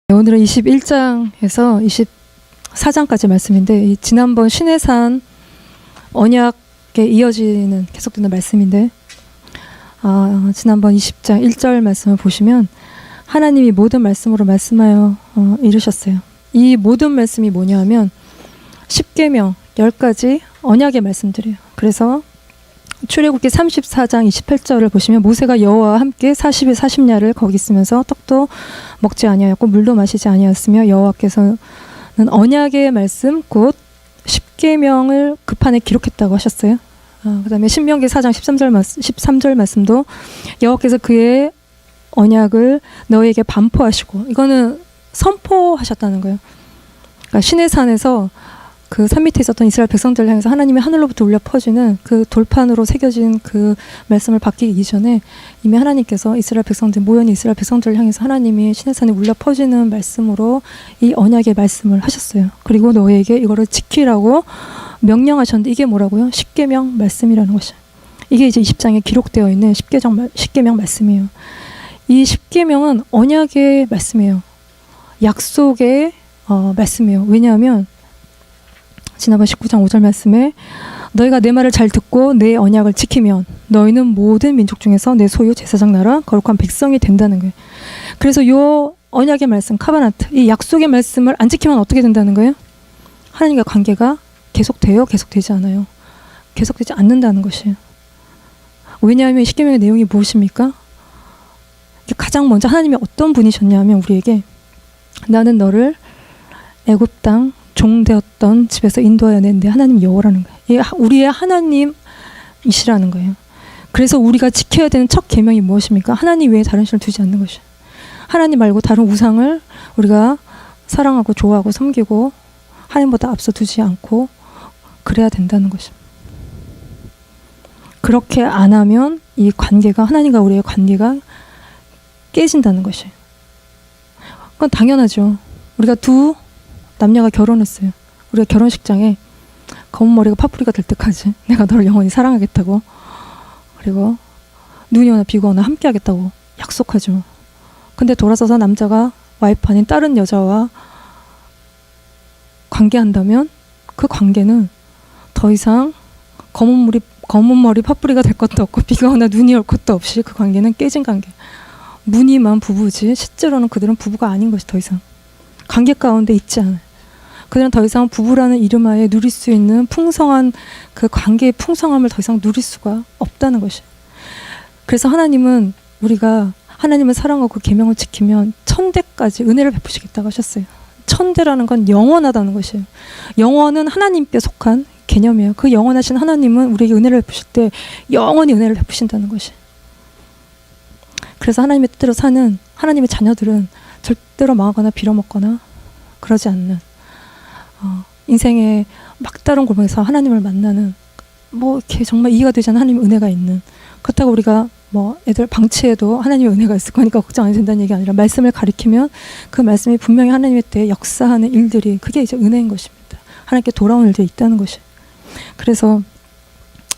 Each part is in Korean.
오늘은 21장에서 24장까지 말씀인데, 지난번 시내산 언약에 이어지는 계속되는 말씀인데, 지난번 20장 1절 말씀을 보시면 하나님이 모든 말씀으로 말씀하여 이르셨어요. 이 모든 말씀이 뭐냐 하면 10계명 10가지 언약의 말씀들이에요. 그래서 출애굽기 34장 28절을 보시면 모세가 여호와와 함께 40일 40야를 거기 있으면서 떡도 먹지 아니하였고 물도 마시지 아니하였으며 여호와께서는 언약의 말씀 곧 10계명을 그 판에 기록했다고 하셨어요. 그 다음에 신명기 4장 13절 말씀도 여호와께서 그의 언약을 너에게 반포하시고, 이거는 선포하셨다는 거예요. 그러니까 시내산에서 그 산 밑에 있었던 이스라엘 백성들을 향해서 하나님이 하늘로부터 울려 퍼지는 그 돌판으로 새겨진 그 말씀을 받기 이전에 이미 하나님께서 이스라엘 백성들, 모여있는 이스라엘 백성들을 향해서 하나님이 시내산에 울려 퍼지는 말씀으로 이 언약의 말씀을 하셨어요. 그리고 너에게 이거를 지키라고 명령하셨는데, 이게 뭐라고요? 10계명 말씀이라는 것이에요. 이게 이제 20장에 기록되어 있는 10계명 말씀이에요. 이 10계명은 언약의 말씀이에요. 약속의 말씀이에요. 왜냐하면 지난번 19장 5절 말씀에 너희가 내 말을 잘 듣고 내 언약을 지키면 너희는 모든 민족 중에서 내 소유 제사장 나라 거룩한 백성이 된다는 거예요. 그래서 이 언약의 말씀, 카바나트, 이 약속의 말씀을 안 지키면 어떻게 된다는 거예요? 하나님과 관계가 계속돼요? 계속되지 않아요? 계속되지 않는다는 것이에요. 왜냐하면 10계명의 내용이 무엇입니까? 가장 먼저 하나님이 어떤 분이셨냐 하면 우리에게 나는 너를 애굽 땅 종되었던 집에서 인도하여 낸데 하나님 여호와라는 거예요. 우리의 하나님이시라는 거예요. 그래서 우리가 지켜야 되는 첫 계명이 무엇입니까? 하나님 외에 다른 신을 두지 않는 것이에요. 하나님 말고 다른 우상을 우리가 사랑하고 좋아하고 섬기고 하나님보다 앞서 두지 않고 그래야 된다는 것입니다. 그렇게 안 하면 이 관계가, 하나님과 우리의 관계가 깨진다는 것이에요. 그건 당연하죠. 우리가 두 남녀가 결혼했어요. 우리가 결혼식장에 검은 머리가 파뿌리가 될 때까지 내가 너를 영원히 사랑하겠다고, 그리고 눈이 오나 비가 오나 함께 하겠다고 약속하죠. 근데 돌아서서 남자가 와이프 아닌 다른 여자와 관계한다면 그 관계는 더 이상 검은 머리 파뿌리가 될 것도 없고 비가 오나 눈이 올 것도 없이 그 관계는 깨진 관계. 무늬만 부부지 실제로는 그들은 부부가 아닌 것이 더 이상 관계 가운데 있지 않아요. 그들은 더 이상 부부라는 이름하에 누릴 수 있는 풍성한 그 관계의 풍성함을 더 이상 누릴 수가 없다는 것이에요. 그래서 하나님은 우리가 하나님을 사랑하고 그 계명을 지키면 천대까지 은혜를 베푸시겠다고 하셨어요. 천대라는 건 영원하다는 것이에요. 영원은 하나님께 속한 개념이에요. 그 영원하신 하나님은 우리에게 은혜를 베푸실 때 영원히 은혜를 베푸신다는 것이에요. 그래서 하나님의 뜻대로 사는 하나님의 자녀들은 절대로 망하거나 빌어먹거나 그러지 않는, 인생의 막다른 골목에서 하나님을 만나는, 이렇게 정말 이해가 되지 않는 하나님의 은혜가 있는, 그렇다고 우리가 애들 방치해도 하나님의 은혜가 있을 거니까 걱정 안 해도 된다는 얘기 아니라, 말씀을 가리키면 그 말씀이 분명히 하나님의 때에 역사하는 일들이, 그게 이제 은혜인 것입니다. 하나님께 돌아오는 일들이 있다는 것이. 그래서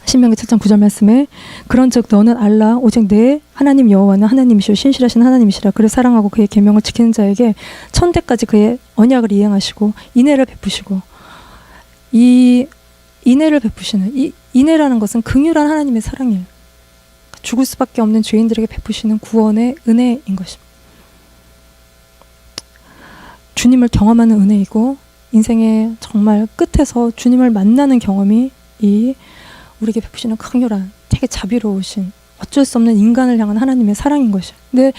신명기 7장 9절 말씀에 그런즉 너는 알라 오직 내 하나님 여호와는 하나님이시오 신실하신 하나님이시라. 그를 사랑하고 그의 계명을 지키는 자에게 천대까지 그의 언약을 이행하시고 인애를 베푸시고, 이 인애를 베푸시는, 이 인애라는 것은 긍휼한 하나님의 사랑이에요. 죽을 수밖에 없는 죄인들에게 베푸시는 구원의 은혜인 것입니다. 주님을 경험하는 은혜이고, 인생의 정말 끝에서 주님을 만나는 경험이 이 우리에게 베푸시는 긍휼한, 되게 자비로우신, 어쩔 수 없는 인간을 향한 하나님의 사랑인 것이에요. 근데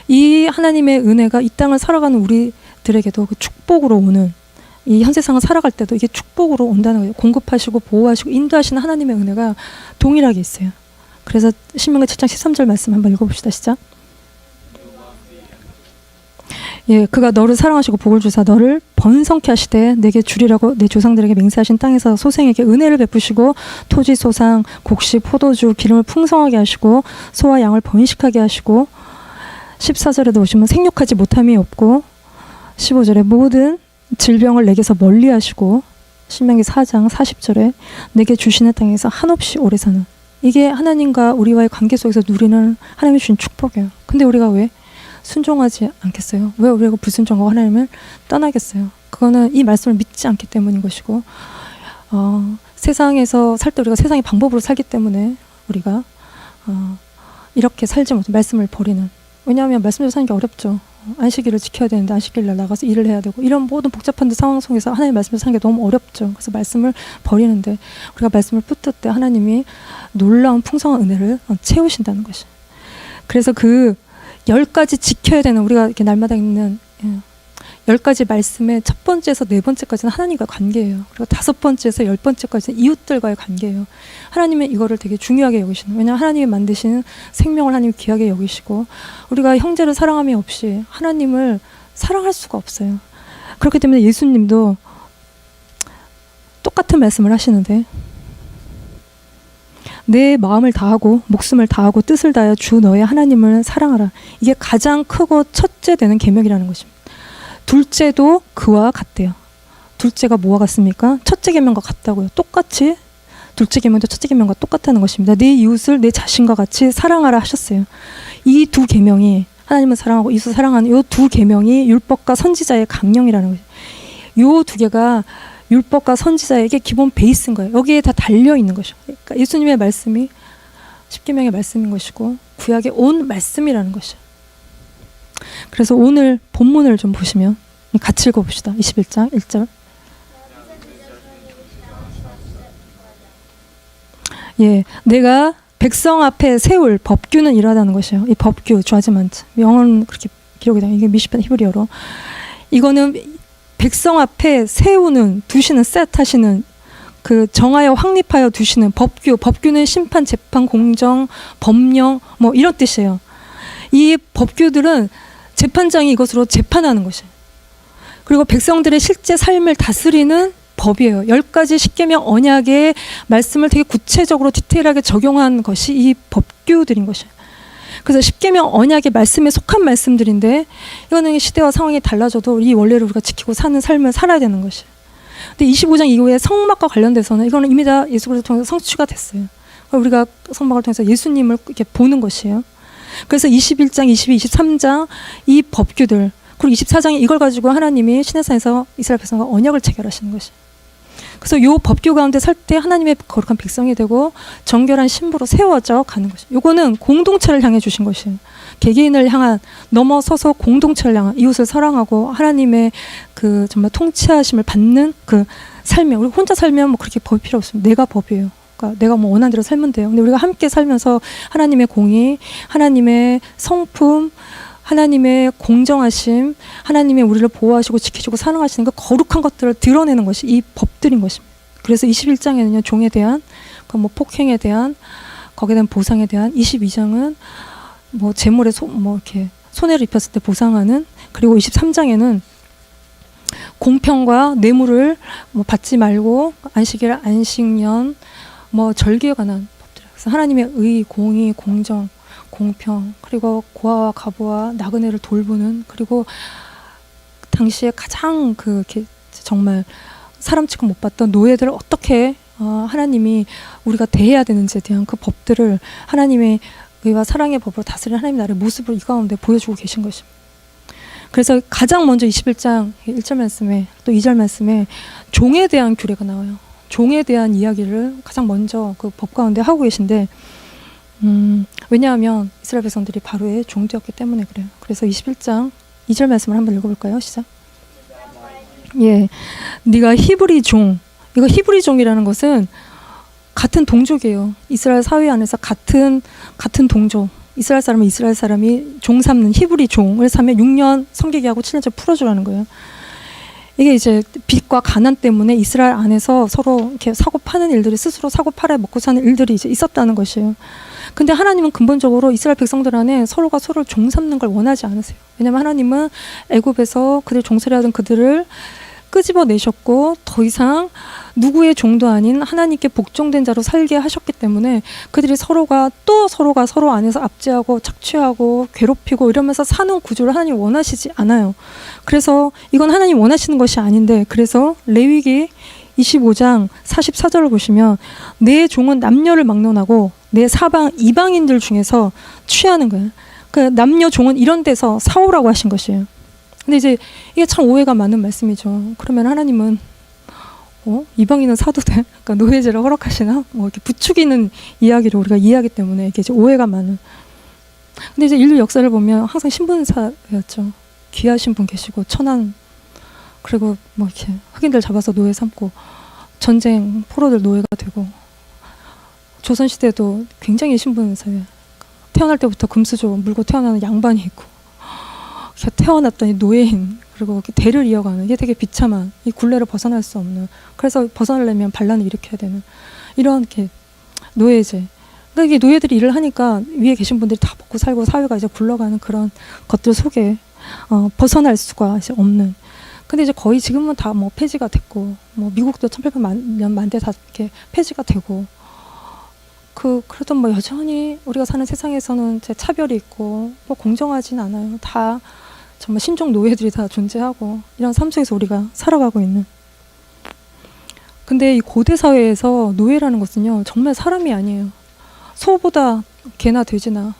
이 하나님의 은혜가 이 땅을 살아가는 우리들에게도 그 축복으로 오는, 이 현 세상을 살아갈 때도 이게 축복으로 온다는 거예요. 공급하시고 보호하시고 인도하시는 하나님의 은혜가 동일하게 있어요. 그래서 신명기 7장 13절 말씀 한번 읽어봅시다. 시작. 그가 너를 사랑하시고 복을 주사 너를 번성케 하시되 내게 주리라고 내 조상들에게 맹세하신 땅에서 소생에게 은혜를 베푸시고 토지 소상 곡식 포도주 기름을 풍성하게 하시고 소와 양을 번식하게 하시고, 14절에도 보시면 생육하지 못함이 없고, 15절에 모든 질병을 내게서 멀리 하시고, 신명기 4장 40절에 내게 주시는 땅에서 한없이 오래 사는, 이게 하나님과 우리와의 관계 속에서 누리는 하나님이 주신 축복이에요. 근데 우리가 왜 순종하지 않겠어요? 왜 우리가 불순종하고 하나님을 떠나겠어요? 그거는 이 말씀을 믿지 않기 때문인 것이고, 세상에서 살 때 우리가 세상의 방법으로 살기 때문에 우리가 이렇게 살지 못해 말씀을 버리는. 왜냐하면 말씀대로 사는 게 어렵죠. 안식일을 지켜야 되는데 안식일 날 나가서 일을 해야 되고, 이런 모든 복잡한 상황 속에서 하나님 말씀을 사는 게 너무 어렵죠. 그래서 말씀을 버리는데, 우리가 말씀을 붙들 때 하나님이 놀라운 풍성한 은혜를 채우신다는 것이. 그래서 그 10가지 지켜야 되는, 우리가 이렇게 날마다 읽는 10가지 말씀의 첫 번째에서 네 번째까지는 하나님과 관계예요. 그리고 5번째에서 10번째까지는 이웃들과의 관계예요. 하나님은 이거를 되게 중요하게 여기시는, 왜냐하면 하나님이 만드신 생명을 하나님이 귀하게 여기시고, 우리가 형제를 사랑함이 없이 하나님을 사랑할 수가 없어요. 그렇기 때문에 예수님도 똑같은 말씀을 하시는데, 내 마음을 다하고 목숨을 다하고 뜻을 다하여 주 너의 하나님을 사랑하라. 이게 가장 크고 첫째 되는 계명이라는 것입니다. 둘째도 그와 같대요. 둘째가 뭐와 같습니까? 첫째 계명과 같다고요. 똑같이 둘째 계명도 첫째 계명과 똑같다는 것입니다. 내 이웃을 내 자신과 같이 사랑하라 하셨어요. 이 두 계명이, 하나님을 사랑하고 이웃을 사랑하는 이 두 계명이 율법과 선지자의 강령이라는 거예요. 이 두 개가 율법과 선지자에게 기본 베이스인 거예요. 여기에 다 달려 있는 것이죠. 그러니까 예수님의 말씀이 십계명의 말씀인 것이고, 구약의 온 말씀이라는 것이죠. 그래서 오늘 본문을 좀 보시면 같이 읽어봅시다. 21장 1절. 예, 내가 백성 앞에 세울 법규는 이러하다는 것이에요. 이 법규, 주아지만트. 영어는 그렇게 기록이 돼요. 이게 미시판 히브리어로. 이거는 백성 앞에 세우는, 두시는, 셋하시는, 그 정하여 확립하여 두시는 법규. 법규는 심판, 재판, 공정, 법령 뭐 이런 뜻이에요. 이 법규들은 재판장이 이것으로 재판하는 것이에요. 그리고 백성들의 실제 삶을 다스리는 법이에요. 10가지 십계명 언약의 말씀을 되게 구체적으로 디테일하게 적용한 것이 이 법규들인 것이에요. 그래서 십계명 언약의 말씀에 속한 말씀들인데, 이거는 시대와 상황이 달라져도 이 원리를 우리가 지키고 사는 삶을 살아야 되는 것이에요. 근데 25장 이후에 성막과 관련돼서는 이거는 이미 다 예수 그리스도를 통해서 성취가 됐어요. 우리가 성막을 통해서 예수님을 이렇게 보는 것이에요. 그래서 21장, 22, 23장 이 법규들, 그리고 24장에 이걸 가지고 하나님이 시내산에서 이스라엘 백성과 언약을 체결하시는 것이. 그래서 이 법규 가운데 살 때 하나님의 거룩한 백성이 되고 정결한 신부로 세워져 가는 것이. 요거는 공동체를 향해 주신 것이에요. 개개인을 향한, 넘어서서 공동체를 향한, 이웃을 사랑하고 하나님의 그 정말 통치하심을 받는 그 삶이. 우리 혼자 살면 뭐 그렇게 법이 필요 없습니다. 내가 법이에요. 그러니까 내가 뭐 원하는 대로 살면 돼요. 근데 우리가 함께 살면서 하나님의 공의, 하나님의 성품, 하나님의 공정하심, 하나님의 우리를 보호하시고 지키시고 사랑하시는 그 거룩한 것들을 드러내는 것이 이 법들인 것입니다. 그래서 21장에는요, 종에 대한, 뭐 폭행에 대한, 거기에 대한 보상에 대한, 22장은 뭐 재물에 뭐 이렇게 손해를 입혔을 때 보상하는, 그리고 23장에는 공평과 뇌물을 뭐 받지 말고 안식일, 안식년, 뭐 절기에 관한 법들. 그래서 하나님의 의, 공의, 공정, 공평, 그리고 고아와 과부와 나그네를 돌보는, 그리고 당시에 가장 그 정말 사람 취급 못 받던 노예들을 어떻게 하나님이 우리가 대해야 되는지에 대한 그 법들을 하나님의 의와 사랑의 법으로 다스리는 하나님의 나라의 모습을 이 가운데 보여주고 계신 것입니다. 그래서 가장 먼저 21장 1절 말씀에, 또 2절 말씀에 종에 대한 규례가 나와요. 종에 대한 이야기를 가장 먼저 그 법 가운데 하고 계신데, 왜냐하면 이스라엘 백성들이 바로의 종되었기 때문에 그래요. 그래서 21장 2절 말씀을 한번 읽어볼까요? 시작. 예, 네가 히브리 종. 이거 히브리 종이라는 것은 같은 동족이에요. 이스라엘 사회 안에서 같은 동족. 이스라엘 사람은 이스라엘 사람이 종 삼는 히브리 종을 삼면 6년 섬기게 하고 7년째 풀어주라는 거예요. 이게 이제 빚과 가난 때문에 이스라엘 안에서 서로 이렇게 사고 파는 일들이, 스스로 사고 팔아 먹고 사는 일들이 이제 있었다는 것이에요. 근데 하나님은 근본적으로 이스라엘 백성들 안에 서로가 서로를 종 삼는 걸 원하지 않으세요. 왜냐하면 하나님은 애굽에서 그들 종살이하던 그들을 끄집어내셨고 더 이상 누구의 종도 아닌 하나님께 복종된 자로 살게 하셨기 때문에 그들이 서로가 서로 안에서 압제하고 착취하고 괴롭히고 이러면서 사는 구조를 하나님 원하시지 않아요. 그래서 이건 하나님 원하시는 것이 아닌데, 그래서 레위기 25장 44절을 보시면 내 종은 남녀를 막론하고 내 사방 이방인들 중에서 취하는 거예요. 그 남녀 종은 이런 데서 사오라고 하신 것이에요. 근데 이제 이게 참 오해가 많은 말씀이죠. 그러면 하나님은 이방인은 사도 돼? 그러니까 노예제를 허락하시나? 뭐 이렇게 부추기는 이야기를 우리가 이해하기 때문에 이게 이제 오해가 많은. 근데 이제 인류 역사를 보면 항상 신분사였죠. 귀하신 분 계시고 천한, 그리고 뭐 이렇게 흑인들 잡아서 노예 삼고 전쟁 포로들 노예가 되고, 조선 시대도 굉장히 신분사회. 태어날 때부터 금수저 물고 태어나는 양반이 있고, 태어났더니 노예인, 그리고 이렇게 대를 이어가는, 이게 되게 비참한, 이 굴레를 벗어날 수 없는, 그래서 벗어나려면 반란을 일으켜야 되는 이런 이렇게 노예제. 그러니까 이게 노예들이 일을 하니까 위에 계신 분들이 다 먹고 살고 사회가 이제 굴러가는 그런 것들 속에 벗어날 수가 이제 없는. 근데 이제 거의 지금은 다 뭐 폐지가 됐고, 뭐 미국도 1800년 만대 다 이렇게 폐지가 되고, 그래도 뭐 여전히 우리가 사는 세상에서는 제 차별이 있고 뭐 공정하진 않아요. 다 정말 신종 노예들이 다 존재하고 이런 삶 속에서 우리가 살아가고 있는. 근데 이 고대 사회에서 노예라는 것은요, 정말 사람이 아니에요. 소보다 개나 돼지나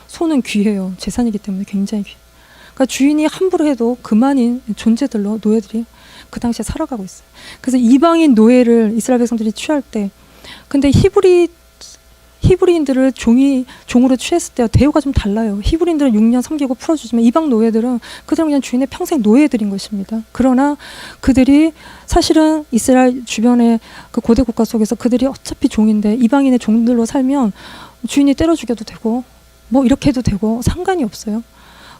소는 귀해요. 재산이기 때문에 굉장히 귀해요. 그러니까 주인이 함부로 해도 그만인 존재들로 노예들이 그 당시에 살아가고 있어요. 그래서 이방인 노예를 이스라엘 백성들이 취할 때, 근데 히브리인들을 종으로 취했을 때 대우가 좀 달라요. 히브리인들은 6년 섬기고 풀어주지만 이방 노예들은 그들은 그냥 주인의 평생 노예들인 것입니다. 그러나 그들이 사실은 이스라엘 주변의 그 고대 국가 속에서 그들이 어차피 종인데 이방인의 종들로 살면 주인이 때려 죽여도 되고 뭐 이렇게 해도 되고 상관이 없어요.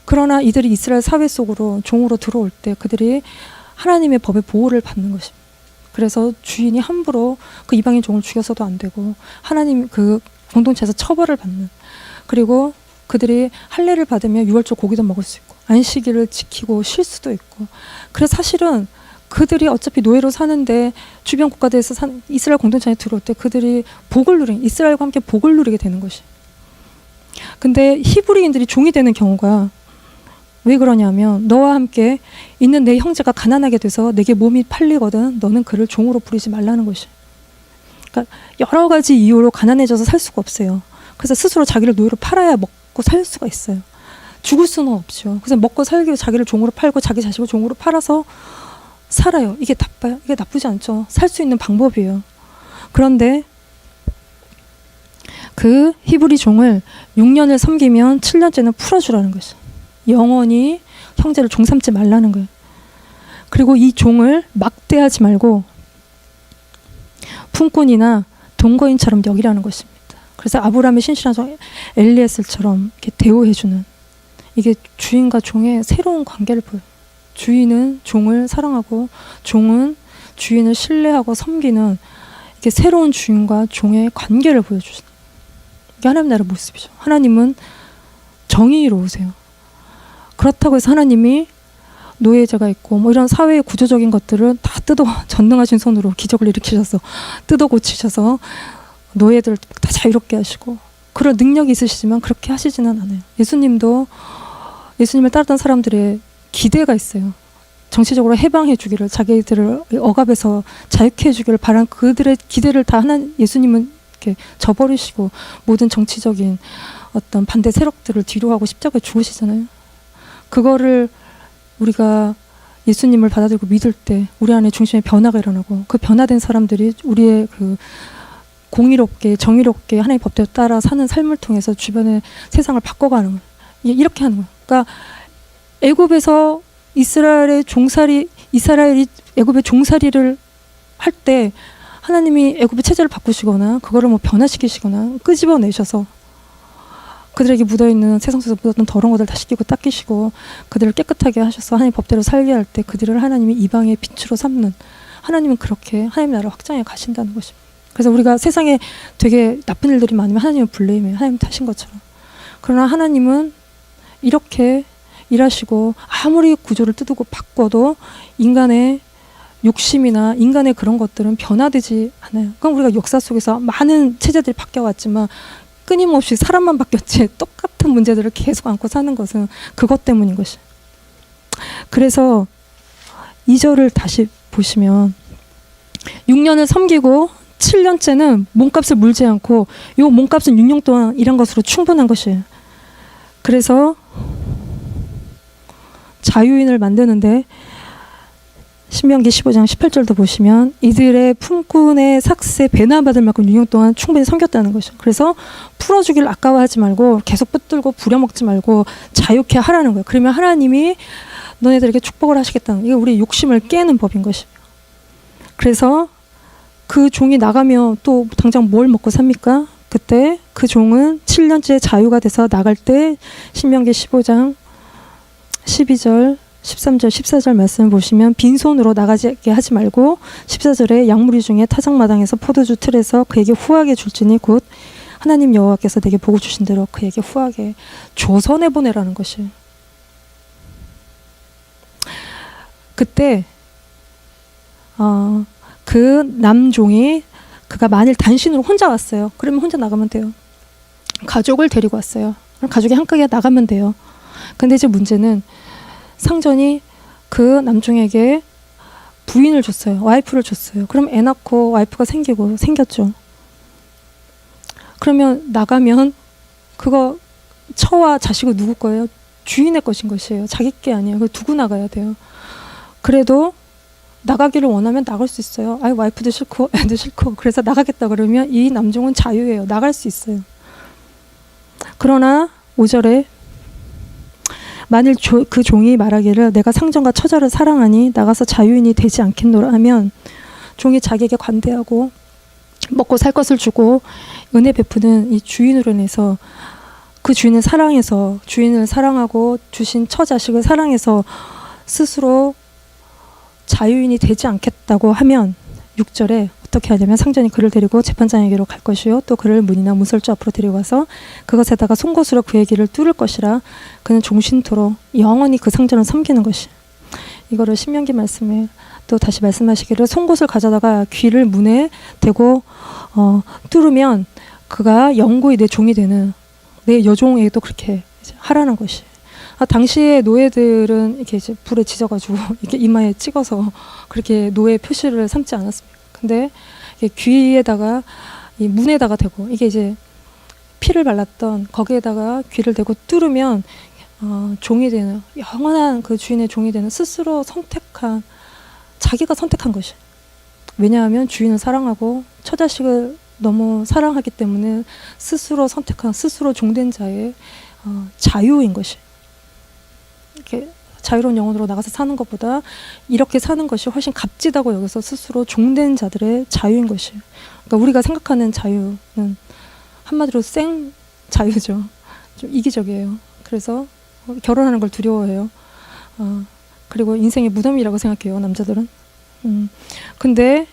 그러나 이들이 이스라엘 사회 속으로 종으로 들어올 때 그들이 하나님의 법의 보호를 받는 것입니다. 그래서 주인이 함부로 그 이방인 종을 죽여서도 안 되고, 하나님 그 공동체에서 처벌을 받는, 그리고 그들이 할례를 받으면 유월절 고기도 먹을 수 있고 안식일을 지키고 쉴 수도 있고. 그래서 사실은 그들이 어차피 노예로 사는데 주변 국가들에서 이스라엘 공동체에 들어올 때 그들이 이스라엘과 함께 복을 누리게 되는 것이. 근데 히브리인들이 종이 되는 경우가 왜 그러냐면, 너와 함께 있는 내 형제가 가난하게 돼서 내게 몸이 팔리거든 너는 그를 종으로 부리지 말라는 것이. 그러니까 여러 가지 이유로 가난해져서 살 수가 없어요. 그래서 스스로 자기를 노예로 팔아야 먹고 살 수가 있어요. 죽을 수는 없죠. 그래서 먹고 살기 위해 자기를 종으로 팔고 자기 자식을 종으로 팔아서 살아요. 이게 나빠요? 이게 나쁘지 않죠. 살 수 있는 방법이에요. 그런데 그 히브리 종을 6년을 섬기면 7년째는 풀어주라는 것이죠. 영원히 형제를 종 삼지 말라는 거예요. 그리고 이 종을 막대하지 말고 품꾼이나 동거인처럼 여기라는 것입니다. 그래서 아브라함의 신실한 종 엘리에셀처럼 이렇게 대우해주는, 이게 주인과 종의 새로운 관계를 보여요. 주인은 종을 사랑하고 종은 주인을 신뢰하고 섬기는, 이게 새로운 주인과 종의 관계를 보여주시는, 이게 하나님 나라의 모습이죠. 하나님은 정의로우세요. 그렇다고 해서 하나님이 노예제가 있고 뭐 이런 사회의 구조적인 것들을 다 전능하신 손으로 기적을 일으키셔서 뜯어 고치셔서 노예들을 다 자유롭게 하시고 그런 능력이 있으시지만 그렇게 하시지는 않아요. 예수님을 따르던 사람들의 기대가 있어요. 정치적으로 해방해 주기를, 자기들을 억압에서 자유케 해 주기를 바란 그들의 기대를 다 예수님은 이렇게 저버리시고 모든 정치적인 어떤 반대 세력들을 뒤로하고 십자가에 죽으시잖아요. 그거를 우리가 예수님을 받아들이고 믿을 때 우리 안에 중심에 변화가 일어나고, 그 변화된 사람들이 우리의 그 공의롭게 정의롭게 하나님의 법대로 따라 사는 삶을 통해서 주변의 세상을 바꿔가는 거예요. 이렇게 하는 거예요. 그러니까 애굽에서 이스라엘이 애굽의 종살이를 할 때 하나님이 애굽의 체제를 바꾸시거나 그거를 뭐 변화시키시거나 끄집어내셔서 그들에게 묻어있는 세상 속에서 묻었던 더러운 것들 다 씻기고 닦이시고 그들을 깨끗하게 하셔서 하나님 법대로 살게 할 때 그들을 하나님이 이방의 빛으로 삼는, 하나님은 그렇게 하나님 나라를 확장해 가신다는 것입니다. 그래서 우리가 세상에 되게 나쁜 일들이 많으면 하나님은 블레임이에요. 하나님 탓인 것처럼. 그러나 하나님은 이렇게 일하시고 아무리 구조를 뜯고 바꿔도 인간의 욕심이나 인간의 그런 것들은 변화되지 않아요. 그럼 우리가 역사 속에서 많은 체제들이 바뀌어왔지만 끊임없이 사람만 바뀌었지 똑같은 문제들을 계속 안고 사는 것은 그것 때문인 것이. 그래서 2절을 다시 보시면 6년을 섬기고 7년째는 몸값을 물지 않고, 요 몸값은 6년 동안 일한 것으로 충분한 것이에요. 그래서 자유인을 만드는데 신명기 15장 18절도 보시면 이들의 품꾼의 삭세 배나받을 만큼 6년 동안 충분히 섬겼다는 것이죠. 그래서 풀어주길 아까워하지 말고 계속 붙들고 부려먹지 말고 자유케 하라는 거예요. 그러면 하나님이 너네들에게 축복을 하시겠다는, 이게 우리 욕심을 깨는 법인 것이에요. 그래서 그 종이 나가면 또 당장 뭘 먹고 삽니까? 그때 그 종은 7년째 자유가 돼서 나갈 때 신명기 15장 12절 13절 14절 말씀을 보시면 빈손으로 나가게 하지 말고 14절에 양무리 중에 타작마당에서 포도주 틀에서 그에게 후하게 줄지니 곧 하나님 여호와께서 내게 보고 주신 대로 그에게 후하게 조선해 보내라는 것이에요. 그때 그 남종이 그가 만일 단신으로 혼자 왔어요. 그러면 혼자 나가면 돼요. 가족을 데리고 왔어요. 그럼 가족이 한꺼번에 나가면 돼요. 근데 이제 문제는 상전이 그 남종에게 부인을 줬어요. 와이프를 줬어요. 그럼 애 낳고 와이프가 생겼죠. 그러면 나가면 그거 처와 자식은 누구 거예요? 주인의 것인 것이에요. 자기 게 아니에요. 그거 두고 나가야 돼요. 그래도 나가기를 원하면 나갈 수 있어요. 와이프도 싫고 애도 싫고 그래서 나가겠다 그러면 이 남종은 자유예요. 나갈 수 있어요. 그러나 5절에 만일 그 종이 말하기를 내가 상전과 처자를 사랑하니 나가서 자유인이 되지 않겠노라 하면 종이 자기에게 관대하고 먹고 살 것을 주고 은혜 베푸는 이 주인으로 인해서 그 주인을 사랑해서 주인을 사랑하고 주신 처자식을 사랑해서 스스로 자유인이 되지 않겠다고 하면 6절에 어떻게 하냐면 상전이 그를 데리고 재판장에게로 갈 것이요 또 그를 문이나 문설주 앞으로 데려가서 그것에다가 송곳으로 그의 길을 뚫을 것이라 그는 종신토록 영원히 그 상전을 섬기는 것이. 이거를 신명기 말씀에 또 다시 말씀하시기를 송곳을 가져다가 귀를 문에 대고 뚫으면 그가 영구히 내 종이 되는 내 여종에게도 그렇게 하라는 것이. 당시에 노예들은 이렇게 이제 불에 지져가지고 이렇게 이마에 찍어서 그렇게 노예 표시를 삼지 않았습니까? 근데 귀에다가 이 문에다가 대고 이게 이제 피를 발랐던 거기에다가 귀를 대고 뚫으면 종이 되는 영원한 그 주인의 종이 되는 스스로 선택한 자기가 선택한 것이. 왜냐하면 주인을 사랑하고 처자식을 너무 사랑하기 때문에 스스로 선택한 스스로 종된 자의 자유인 것이. 이렇게 자유로운 영혼으로 나가서 사는 것보다 이렇게 사는 것이 훨씬 값지다고 여기서 스스로 종된 자들의 자유인 것이에요. 그러니까 우리가 생각하는 자유는 한마디로 생 자유죠. 좀 이기적이에요. 그래서 결혼하는 걸 두려워해요. 그리고 인생의 무덤이라고 생각해요. 남자들은. 근데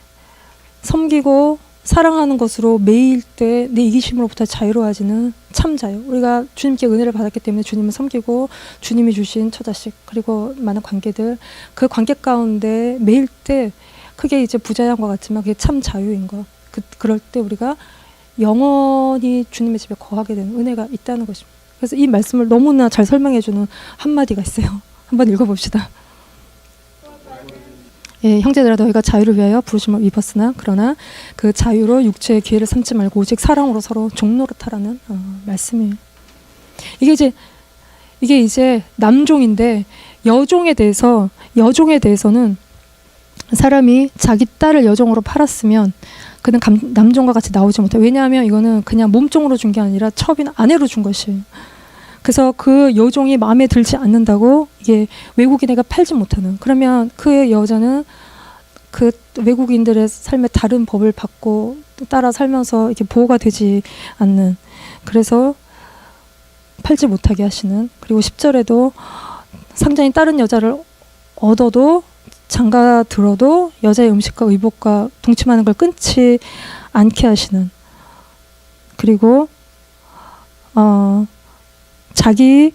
섬기고 사랑하는 것으로 매일 때 내 이기심으로부터 자유로워지는 참 자유. 우리가 주님께 은혜를 받았기 때문에 주님을 섬기고 주님이 주신 처자식 그리고 많은 관계들 그 관계 가운데 매일 때 크게 이제 부자양과 같지만 그게 참 자유인 것. 그럴 때 우리가 영원히 주님의 집에 거하게 되는 은혜가 있다는 것입니다. 그래서 이 말씀을 너무나 잘 설명해주는 한마디가 있어요. 한번 읽어봅시다. 예, 형제들아 너희가 자유를 위하여 부르심을 입었으나 그러나 그 자유로 육체의 기회를 삼지 말고 오직 사랑으로 서로 종노릇하라는 말씀이에요. 이게 이제 남종인데 여종에 대해서는 사람이 자기 딸을 여종으로 팔았으면 그는 남종과 같이 나오지 못해. 왜냐하면 이거는 그냥 몸종으로 준 게 아니라 첩인 아내로 준 것이에요. 그래서 그 여종이 마음에 들지 않는다고 이게 외국인에게 팔지 못하는. 그러면 그 여자는 그 외국인들의 삶에 다른 법을 받고 따라 살면서 이렇게 보호가 되지 않는. 그래서 팔지 못하게 하시는. 그리고 10절에도 상전이 다른 여자를 얻어도 장가 들어도 여자의 음식과 의복과 동침하는 걸 끊지 않게 하시는. 그리고 자기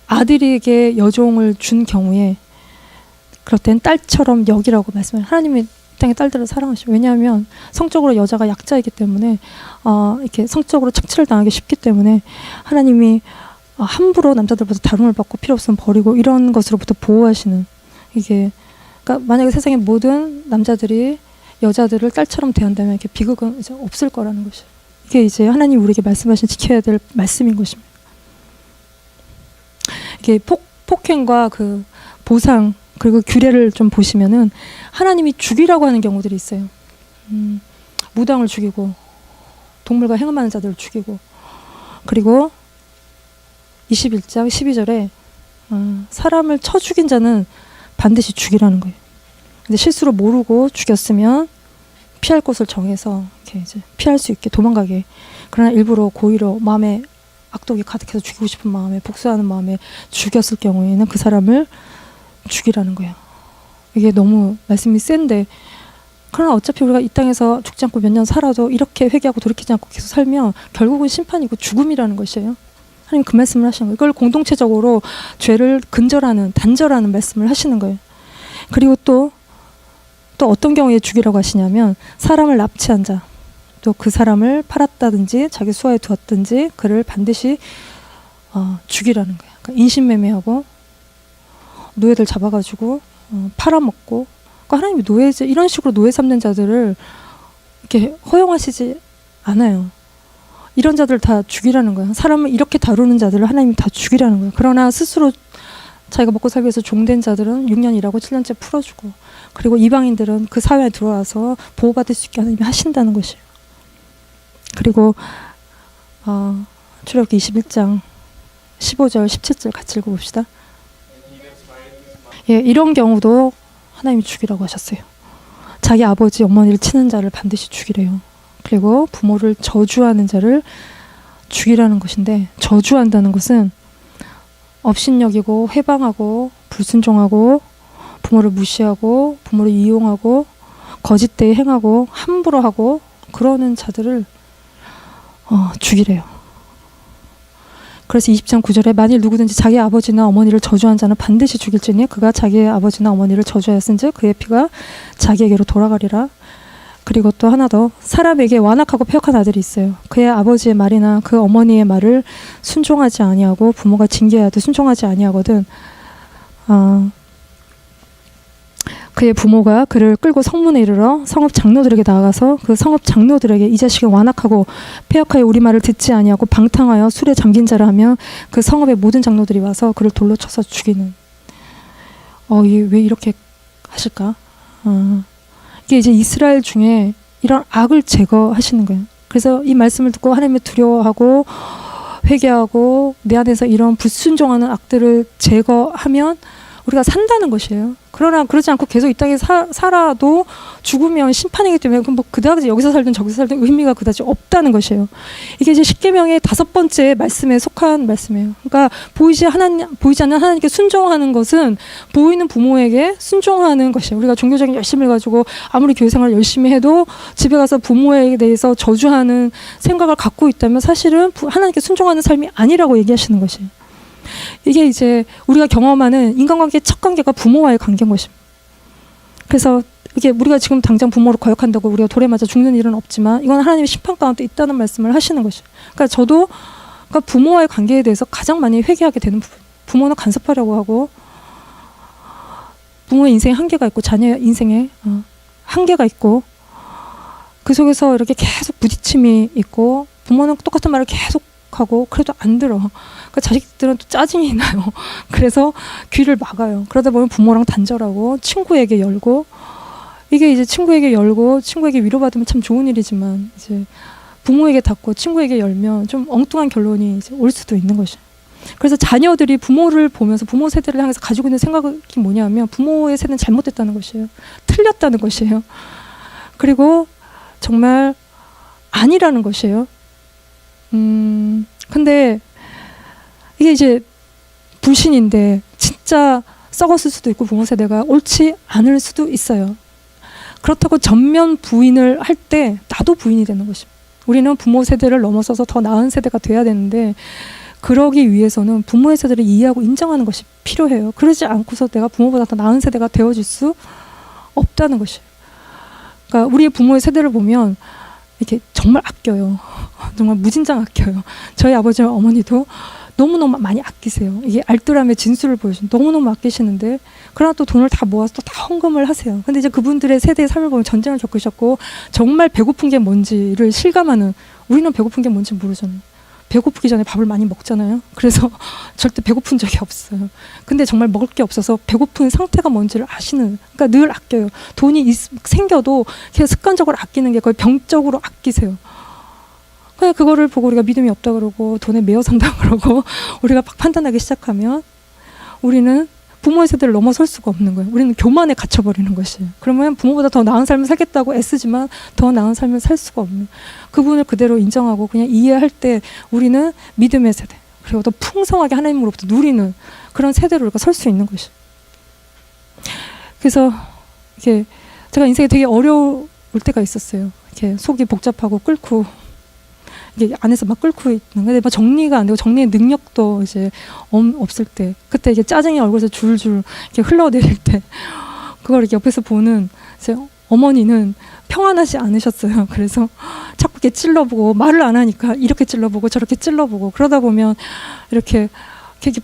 아들에게 여종을 준 경우에 그럴 땐 딸처럼 여기라고 말씀해요. 하나님이 땅의 딸들을 사랑하시고. 왜냐하면 성적으로 여자가 약자이기 때문에 이렇게 성적으로 착취를 당하기 쉽기 때문에 하나님이 함부로 남자들보다 다름을 받고 필요 없으면 버리고 이런 것으로부터 보호하시는. 이게 그러니까 만약에 세상의 모든 남자들이 여자들을 딸처럼 대한다면 이렇게 비극은 이제 없을 거라는 것이에요. 이게 이제 하나님 우리에게 말씀하신 지켜야 될 말씀인 것입니다. 이게 폭행과 그 보상 그리고 규례를 좀 보시면은 하나님이 죽이라고 하는 경우들이 있어요. 무당을 죽이고 동물과 행음하는 자들을 죽이고, 그리고 21장 12절에 사람을 쳐 죽인 자는 반드시 죽이라는 거예요. 근데 실수로 모르고 죽였으면 피할 곳을 정해서 이렇게 이제 피할 수 있게 도망가게. 그러나 일부러 고의로 마음에 악독이 가득해서 죽이고 싶은 마음에, 복수하는 마음에 죽였을 경우에는 그 사람을 죽이라는 거예요. 이게 너무 말씀이 센데, 그러나 어차피 우리가 이 땅에서 죽지 않고 몇 년 살아도 이렇게 회개하고 돌이키지 않고 계속 살면 결국은 심판이고 죽음이라는 것이에요. 하나님 그 말씀을 하시는 거예요. 이걸 공동체적으로 죄를 단절하는 말씀을 하시는 거예요. 그리고 또 어떤 경우에 죽이라고 하시냐면, 사람을 납치한 자, 또 그 사람을 팔았다든지 자기 수하에 두었든지 그를 반드시 죽이라는 거예요. 그러니까 인신매매하고 노예들 잡아가지고 팔아먹고, 그러니까 하나님이 노예제 이런 식으로 노예 삼는 자들을 이렇게 허용하시지 않아요. 이런 자들을 다 죽이라는 거예요. 사람을 이렇게 다루는 자들을 하나님이 다 죽이라는 거예요. 그러나 스스로 자기가 먹고 살기 위해서 종된 자들은 6년 일하고 7년째 풀어주고, 그리고 이방인들은 그 사회에 들어와서 보호받을 수 있게 하나님이 하신다는 것이에요. 그리고 출애굽기 21장 15절 17절 같이 읽어봅시다. 예, 이런 경우도 하나님이 죽이라고 하셨어요. 자기 아버지 어머니를 치는 자를 반드시 죽이래요. 그리고 부모를 저주하는 자를 죽이라는 것인데, 저주한다는 것은 업신여기고 회방하고 불순종하고 부모를 무시하고 부모를 이용하고 거짓되이 행하고 함부로 하고 그러는 자들을 죽이래요. 그래서 20장 9절에 만일 누구든지 자기 아버지나 어머니를 저주한 자는 반드시 죽일지니 그가 자기의 아버지나 어머니를 저주하였은즉 그의 피가 자기에게로 돌아가리라. 그리고 또 하나 더, 사람에게 완악하고 폐역한 아들이 있어요. 그의 아버지의 말이나 그 어머니의 말을 순종하지 아니하고 부모가 징계하여도 순종하지 아니하거든 그의 부모가 그를 끌고 성문에 이르러 성읍 장로들에게 나아가서 그 성읍 장로들에게 이 자식은 완악하고 폐역하여 우리 말을 듣지 아니하고 방탕하여 술에 잠긴 자라 하며 그 성읍의 모든 장로들이 와서 그를 돌로 쳐서 죽이는. 이게 왜 이렇게 하실까? 이게 이제 이스라엘 중에 이런 악을 제거하시는 거예요. 그래서 이 말씀을 듣고 하나님을 두려워하고 회개하고 내 안에서 이런 불순종하는 악들을 제거하면 우리가 산다는 것이에요. 그러나 그러지 않고 계속 이 땅에 살아도 죽으면 심판이기 때문에 그럼 뭐 그다지 여기서 살든 저기서 살든 의미가 그다지 없다는 것이에요. 이게 이제 십계명의 5번째 말씀에 속한 말씀이에요. 그러니까 보이지 않는 하나님께 순종하는 것은 보이는 부모에게 순종하는 것이에요. 우리가 종교적인 열심을 가지고 아무리 교회 생활을 열심히 해도 집에 가서 부모에 대해서 저주하는 생각을 갖고 있다면 사실은 하나님께 순종하는 삶이 아니라고 얘기하시는 것이에요. 이게 이제 우리가 경험하는 인간관계의 첫 관계가 부모와의 관계인 것입니다. 그래서 이게 우리가 지금 당장 부모를 거역한다고 우리가 돌에 맞아 죽는 일은 없지만 이건 하나님의 심판 가운데 있다는 말씀을 하시는 것이에요. 그러니까 저도 부모와의 관계에 대해서 가장 많이 회개하게 되는 부분. 부모는 간섭하려고 하고 부모의 인생에 한계가 있고 자녀의 인생에 한계가 있고 그 속에서 이렇게 계속 부딪힘이 있고 부모는 똑같은 말을 계속 하고 그래도 안 들어. 그러니까 자식들은 또 짜증이 나요. 그래서 귀를 막아요. 그러다 보면 부모랑 단절하고 친구에게 열고 이게 이제 친구에게 열고 친구에게 위로받으면 참 좋은 일이지만 이제 부모에게 닫고 친구에게 열면 좀 엉뚱한 결론이 이제 올 수도 있는 것이에요. 그래서 자녀들이 부모를 보면서 부모 세대를 향해서 가지고 있는 생각이 뭐냐면 부모의 세대는 잘못됐다는 것이에요. 틀렸다는 것이에요. 그리고 정말 아니라는 것이에요. 근데 이게 이제 불신인데 진짜 썩었을 수도 있고 부모 세대가 옳지 않을 수도 있어요. 그렇다고 전면 부인을 할 때 나도 부인이 되는 것입니다. 우리는 부모 세대를 넘어서서 더 나은 세대가 돼야 되는데 그러기 위해서는 부모의 세대를 이해하고 인정하는 것이 필요해요. 그러지 않고서 내가 부모보다 더 나은 세대가 되어줄 수 없다는 것이에요. 그러니까 우리의 부모의 세대를 보면 이렇게 정말 아껴요. 정말 무진장 아껴요. 저희 아버지와 어머니도 너무너무 많이 아끼세요. 이게 알뜰함의 진수를 보여주는 너무너무 아끼시는데 그러나 또 돈을 다 모아서 또 다 헌금을 하세요. 근데 이제 그분들의 세대의 삶을 보면 전쟁을 겪으셨고 정말 배고픈 게 뭔지를 실감하는 우리는 배고픈 게 뭔지 모르잖아요. 배고프기 전에 밥을 많이 먹잖아요. 그래서 절대 배고픈 적이 없어요. 근데 정말 먹을 게 없어서 배고픈 상태가 뭔지를 아시는, 그러니까 늘 아껴요. 돈이 생겨도 그냥 습관적으로 아끼는 게 거의 병적으로 아끼세요. 그냥 그거를 보고 우리가 믿음이 없다 그러고 돈에 매여 산다 그러고 우리가 막 판단하기 시작하면 우리는 부모의 세대를 넘어설 수가 없는 거예요. 우리는 교만에 갇혀버리는 것이에요. 그러면 부모보다 더 나은 삶을 살겠다고 애쓰지만 더 나은 삶을 살 수가 없는, 그분을 그대로 인정하고 그냥 이해할 때 우리는 믿음의 세대, 그리고 더 풍성하게 하나님으로부터 누리는 그런 세대로 우리가 설 수 있는 것이에요. 그래서 이렇게 제가 인생에 되게 어려울 때가 있었어요. 이렇게 속이 복잡하고 끓고 이게 안에서 막 끓고 있는데 막 정리가 안 되고 정리의 능력도 이제 없을 때, 그때 이게 짜증이 얼굴에서 줄줄 이렇게 흘러내릴 때 그걸 이렇게 옆에서 보는 제 어머니는 평안하지 않으셨어요. 그래서 자꾸 이렇게 찔러보고, 말을 안 하니까 이렇게 찔러보고 저렇게 찔러보고, 그러다 보면 이렇게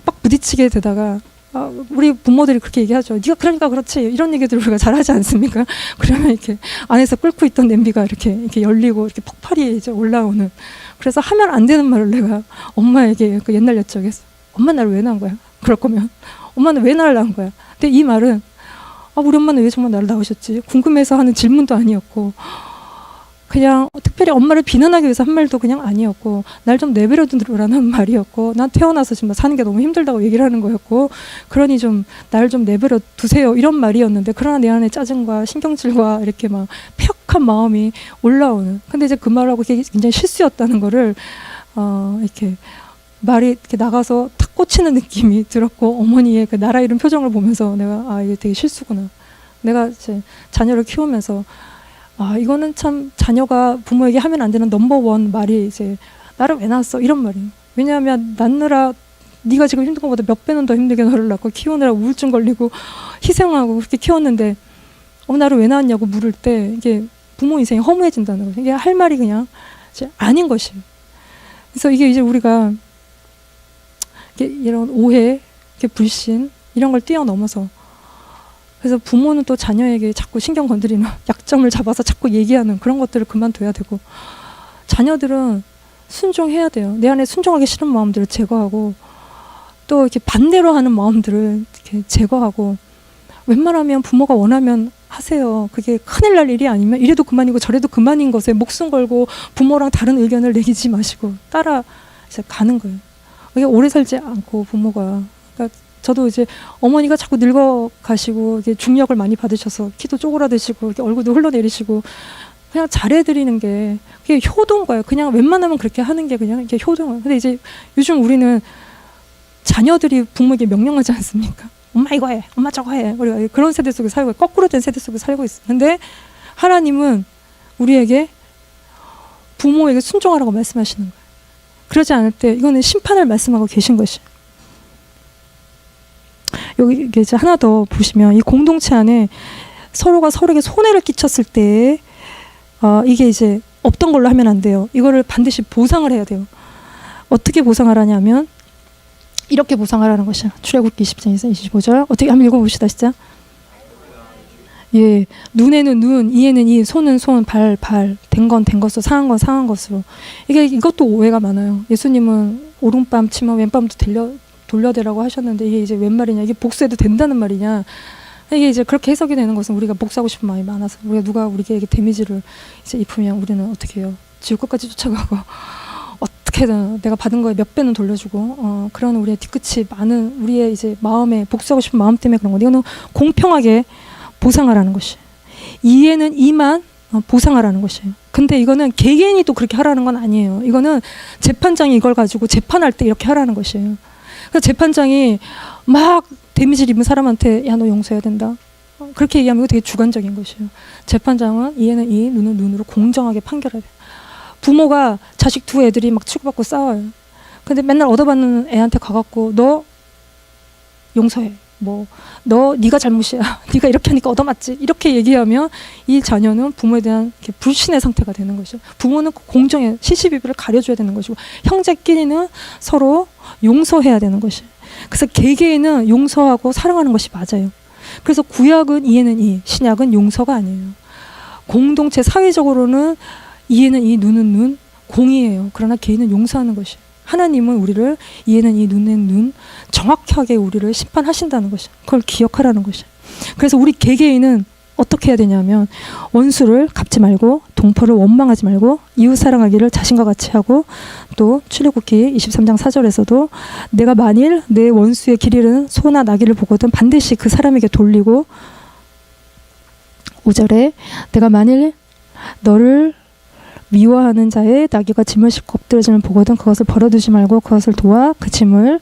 빡 부딪히게 되다가 우리 부모들이 그렇게 얘기하죠. 네가 그러니까 그렇지, 이런 얘기들을 우리가 잘하지 않습니까? 그러면 이렇게 안에서 끓고 있던 냄비가 이렇게 열리고 이렇게 폭발이 이제 올라오는. 그래서 하면 안 되는 말을 내가 엄마에게 그 옛날 옛적에, 엄마 나를 왜 낳은 거야? 그럴 거면 엄마는 왜 나를 낳은 거야? 근데 이 말은 우리 엄마는 왜 정말 나를 낳으셨지? 궁금해서 하는 질문도 아니었고, 그냥 특별히 엄마를 비난하기 위해서 한 말도 그냥 아니었고, 날 좀 내버려 두라는 말이었고, 난 태어나서 지금 사는 게 너무 힘들다고 얘기를 하는 거였고, 그러니 좀 날 좀 내버려 두세요, 이런 말이었는데, 그러나 내 안에 짜증과 신경질과 이렇게 막 폐역한 마음이 올라오는. 근데 이제 그 말하고 굉장히 실수였다는 거를 이렇게 말이 이렇게 나가서 탁 꽂히는 느낌이 들었고, 어머니의 그 나라 잃은 표정을 보면서 내가 이게 되게 실수구나. 내가 이제 자녀를 키우면서 이거는 참 자녀가 부모에게 하면 안 되는 넘버원 말이 이제 나를 왜 낳았어, 이런 말이에요. 왜냐하면 낳느라 네가 지금 힘든 것보다 몇 배는 더 힘들게 너를 낳고 키우느라 우울증 걸리고 희생하고 그렇게 키웠는데 나를 왜 낳았냐고 물을 때 이게 부모 인생이 허무해진다는 거죠. 이게 할 말이 그냥 이제 아닌 것이에요. 그래서 이게 이제 우리가 이런 오해, 불신 이런 걸 뛰어넘어서, 그래서 부모는 또 자녀에게 자꾸 신경 건드리는, 약점을 잡아서 자꾸 얘기하는 그런 것들을 그만둬야 되고, 자녀들은 순종해야 돼요. 내 안에 순종하기 싫은 마음들을 제거하고, 또 이렇게 반대로 하는 마음들을 이렇게 제거하고, 웬만하면 부모가 원하면 하세요. 그게 큰일 날 일이 아니면 이래도 그만이고 저래도 그만인 것에 목숨 걸고 부모랑 다른 의견을 내기지 마시고 따라 이제 가는 거예요. 이게 오래 살지 않고 부모가, 그러니까 저도 이제 어머니가 자꾸 늙어 가시고 이게 중력을 많이 받으셔서 키도 쪼그라드시고 이렇게 얼굴도 흘러내리시고, 그냥 잘해드리는 게 그게 효도인 거예요. 그냥 웬만하면 그렇게 하는 게 그냥 이렇게 효도인. 근데 이제 요즘 우리는 자녀들이 부모에게 명령하지 않습니까? 엄마 이거 해, 엄마 저거 해. 우리가 그런 세대 속에 살고, 거꾸로 된 세대 속에 살고 있어요. 근데 하나님은 우리에게 부모에게 순종하라고 말씀하시는 거예요. 그러지 않을 때 이거는 심판을 말씀하고 계신 것이에요. 여기 이제 하나 더 보시면, 이 공동체 안에 서로가 서로에게 손해를 끼쳤을 때 이게 이제 없던 걸로 하면 안 돼요. 이거를 반드시 보상을 해야 돼요. 어떻게 보상하라냐면 이렇게 보상하라는 것이야. 출애굽기 20장 25절 어떻게 한번 읽어봅시다. 진짜. 예, 눈에는 눈, 이에는 이, 손은 손, 발, 된 건 된 것으로, 상한 건 상한 것으로. 이것도 오해가 많아요. 예수님은 오른밤 치면 왼밤도 돌려대라고 하셨는데 이게 이제 웬 말이냐? 이게 복수해도 된다는 말이냐? 이게 이제 그렇게 해석이 되는 것은 우리가 복수하고 싶은 마음이 많아서, 우리가 누가 우리에게 데미지를 이제 입으면 우리는 어떻게 해요? 지옥 끝까지 쫓아가고 어떻게든 내가 받은 거에 몇 배는 돌려주고 그런 우리의 뒤끝이 많은 우리의 이제 마음에 복수하고 싶은 마음 때문에 그런 건데, 이거는 공평하게 보상하라는 것이에요. 이에는 이만 보상하라는 것이에요. 근데 이거는 개개인이 또 그렇게 하라는 건 아니에요. 이거는 재판장이 이걸 가지고 재판할 때 이렇게 하라는 것이에요. 그래서 재판장이 막 데미지를 입은 사람한테 야, 너 용서해야 된다, 그렇게 얘기하면 이거 되게 주관적인 것이에요. 재판장은 이에는 이, 눈은 눈으로 공정하게 판결해야 돼요. 부모가 자식 두 애들이 막 치고받고 싸워요. 근데 맨날 얻어받는 애한테 가갖고 너 용서해, 네가 잘못이야, 네가 이렇게 하니까 얻어맞지, 이렇게 얘기하면 이 자녀는 부모에 대한 불신의 상태가 되는 것이죠. 부모는 공정해, 시시비비를 가려줘야 되는 것이고, 형제끼리는 서로 용서해야 되는 것이에요. 그래서 개개인은 용서하고 사랑하는 것이 맞아요. 그래서 구약은 이에는 이, 신약은 용서가 아니에요. 공동체 사회적으로는 이에는 이, 눈은 눈, 공이에요. 그러나 개인은 용서하는 것이에요. 하나님은 우리를 이에는 이 눈에는 눈 정확하게 우리를 심판하신다는 것이 그걸 기억하라는 것이. 그래서 우리 개개인은 어떻게 해야 되냐면 원수를 갚지 말고 동포를 원망하지 말고 이웃 사랑하기를 자신과 같이 하고 또 출애굽기 23장 4절에서도 내가 만일 내 원수의 길 잃은 소나 나귀를 보거든 반드시 그 사람에게 돌리고 5절에 내가 만일 너를 미워하는 자의 나귀가 짐을 싣고 엎드러짐을 보거든 그것을 벌어두지 말고 그것을 도와 그 짐을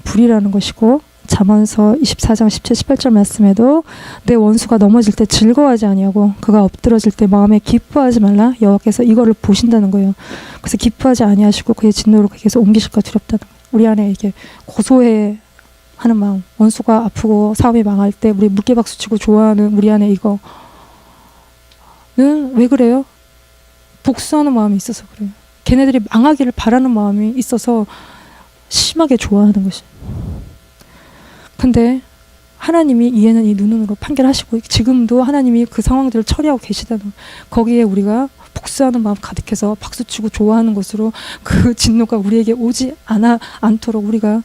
부리라는 것이고 잠언서 24장 17, 18절 말씀에도 내 원수가 넘어질 때 즐거워하지 아니하고 그가 엎드러질 때 마음에 기뻐하지 말라 여호와께서 이거를 보신다는 거예요. 그래서 기뻐하지 아니하시고 그의 진노로 그에게서 옮기실까 두렵다는 거예요. 우리 안에 이게 고소해 하는 마음, 원수가 아프고 사업이 망할 때 우리 물개박수 치고 좋아하는 우리 안에 이거는 왜 그래요? 복수하는 마음이 있어서 그래요. 걔네들이 망하기를 바라는 마음이 있어서 심하게 좋아하는 것이. 근데 하나님이 이에는 이 눈으로 판결하시고 지금도 하나님이 그 상황들을 처리하고 계시다는 거기에 우리가 복수하는 마음 가득해서 박수치고 좋아하는 것으로 그 진노가 우리에게 오지 않도록 우리가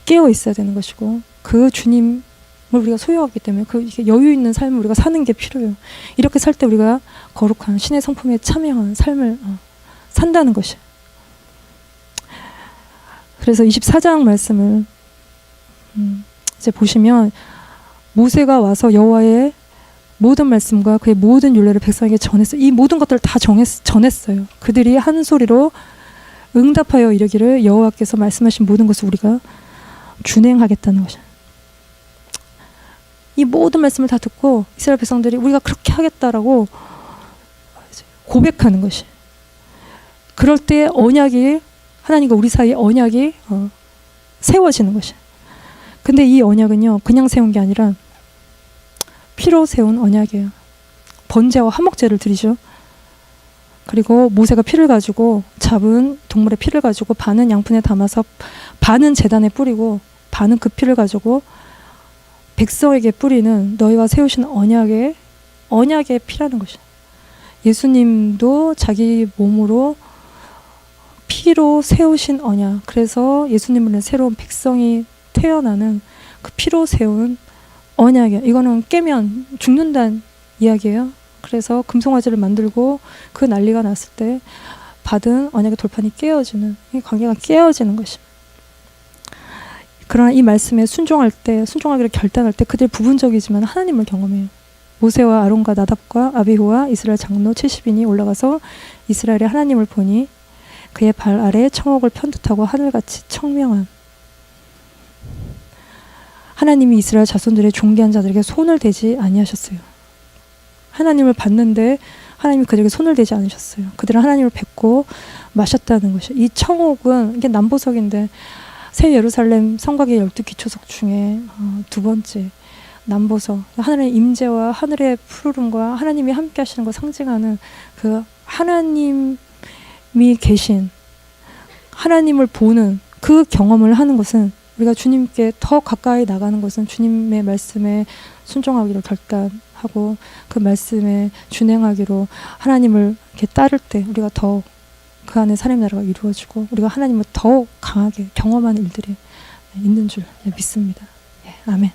깨어 있어야 되는 것이고 그 주님을 우리가 소유하기 때문에 그 여유 있는 삶을 우리가 사는 게 필요해요. 이렇게 살 때 우리가 거룩한 신의 성품에 참여한 삶을 산다는 것이. 그래서 24장 말씀을 이제 보시면 모세가 와서 여호와의 모든 말씀과 그의 모든 율례를 백성에게 전했어요. 이 모든 것들을 다 전했어요. 그들이 한 소리로 응답하여 이르기를 여호와께서 말씀하신 모든 것을 우리가 준행하겠다는 것이에요. 이 모든 말씀을 다 듣고 이스라엘 백성들이 우리가 그렇게 하겠다라고 고백하는 것이. 그럴 때 언약이 하나님과 우리 사이에 언약이 세워지는 것이. 근데 이 언약은요 그냥 세운 게 아니라 피로 세운 언약이에요. 번제와 화목제를 드리죠. 그리고 모세가 피를 가지고 잡은 동물의 피를 가지고 반은 양푼에 담아서 반은 제단에 뿌리고 반은 그 피를 가지고 백성에게 뿌리는 너희와 세우신 언약의 피라는 것이에요. 예수님도 자기 몸으로 피로 세우신 언약. 그래서 예수님은 새로운 백성이 태어나는 그 피로 세운 언약이에요. 이거는 깨면 죽는다는 이야기예요. 그래서 금송아지를 만들고 그 난리가 났을 때 받은 언약의 돌판이 깨어지는, 이 관계가 깨어지는 것입니다. 그러나 이 말씀에 순종하기를 결단할 때 그들이 부분적이지만 하나님을 경험해요. 모세와 아론과 나답과 아비후와 이스라엘 장로 70인이 올라가서 이스라엘의 하나님을 보니 그의 발 아래 청옥을 편듯하고 하늘같이 청명한. 하나님이 이스라엘 자손들의 존귀한 자들에게 손을 대지 아니하셨어요. 하나님을 봤는데 하나님이 그들에게 손을 대지 않으셨어요. 그들은 하나님을 뵙고 마셨다는 것이에요. 이 청옥은 이게 남보석인데 새 예루살렘 성곽의 12기초석 중에 두 번째 남보석, 하늘의 임재와 하늘의 푸르름과 하나님이 함께 하시는 걸 상징하는 그 하나님이 계신, 하나님을 보는 그 경험을 하는 것은, 우리가 주님께 더 가까이 나가는 것은 주님의 말씀에 순종하기로 결단하고 그 말씀에 준행하기로 하나님을 이렇게 따를 때 우리가 더 그 안에 하나님의 나라가 이루어지고 우리가 하나님을 더 강하게 경험하는 일들이 있는 줄 믿습니다. 아멘.